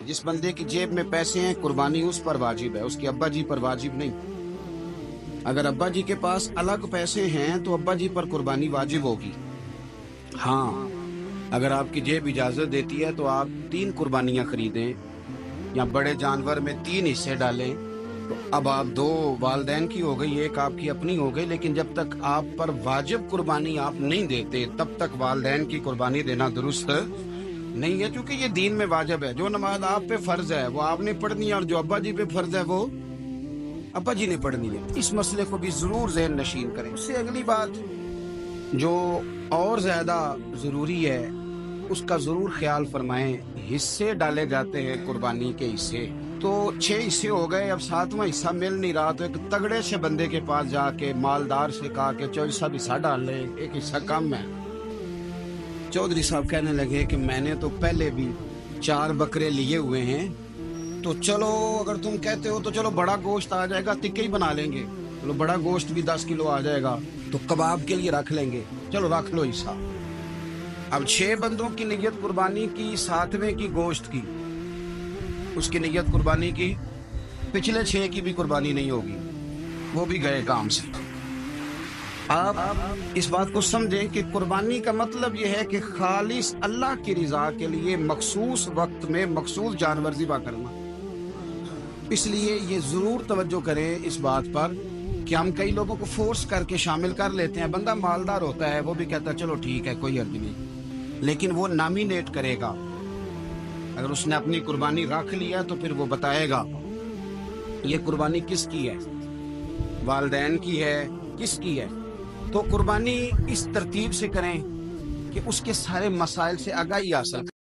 जिस बंदे की जेब में पैसे हैं कुर्बानी उस पर वाजिब है, उसके अब्बा जी पर वाजिब नहीं। अगर अब्बा जी के पास अलग पैसे हैं तो अब्बा जी पर कुर्बानी वाजिब होगी। हाँ, अगर आपकी जेब इजाजत देती है तो आप 3 कुर्बानियां खरीदें या बड़े जानवर में 3 हिस्से डालें। तो अब आप 2 वालदैन की हो गई, एक आपकी अपनी हो गई, लेकिन जब तक आप पर वाजिब कुर्बानी आप नहीं देते तब तक वालदैन की कुर्बानी देना दुरुस्त नहीं है, क्योंकि ये दीन में वाजिब है। जो नमाज आप पे फर्ज है वो आपने पढ़नी है, और जो अब्बा जी पे फर्ज है वो अब्बा जी ने पढ़नी है। इस मसले को भी जरूर ज़हन नशीन करें। उससे अगली बात जो और ज्यादा जरूरी है उसका जरूर ख्याल फरमाएं। हिस्से डाले जाते हैं कुर्बानी के हिस्से, तो 6 हिस्से हो गए, अब 7वां हिस्सा मिल नहीं रहा, तो एक तगड़े से बंदे के पास जाके मालदार से कहा कि चौधरी साहब हिस्सा डाल ले, एक हिस्सा कम है। चौधरी साहब कहने लगे कि मैंने तो पहले भी 4 बकरे लिए हुए हैं, तो चलो अगर तुम कहते हो तो चलो बड़ा गोश्त आ जाएगा, तिक्के ही बना लेंगे, चलो बड़ा गोश्त भी 10 किलो आ जाएगा तो कबाब के लिए रख लेंगे, चलो रख लो हिस्सा। अब 6 बंदों की नियत कुर्बानी की, 7वें की गोश्त की, उसकी नियत कुर्बानी की, पिछले 6 की भी कुर्बानी नहीं होगी, वो भी गए काम से। आप इस बात को समझें कि कुर्बानी का मतलब यह है कि खालिस अल्लाह की रज़ा के लिए मखसूस वक्त में मखसूस जानवर ज़िबा करना। इसलिए ये ज़रूर तवज्जो करें इस बात पर कि हम कई लोगों को फोर्स करके शामिल कर लेते हैं। बंदा मालदार होता है, वो भी कहता है चलो ठीक है कोई हर्ज नहीं, लेकिन वो नॉमिनेट करेगा। अगर उसने अपनी कुर्बानी रख लिया तो फिर वो बताएगा ये कुर्बानी किसकी है, वालदैन की है, किसकी है। तो कुर्बानी इस तरतीब से करें कि उसके सारे मसाइल से आगाही हासिल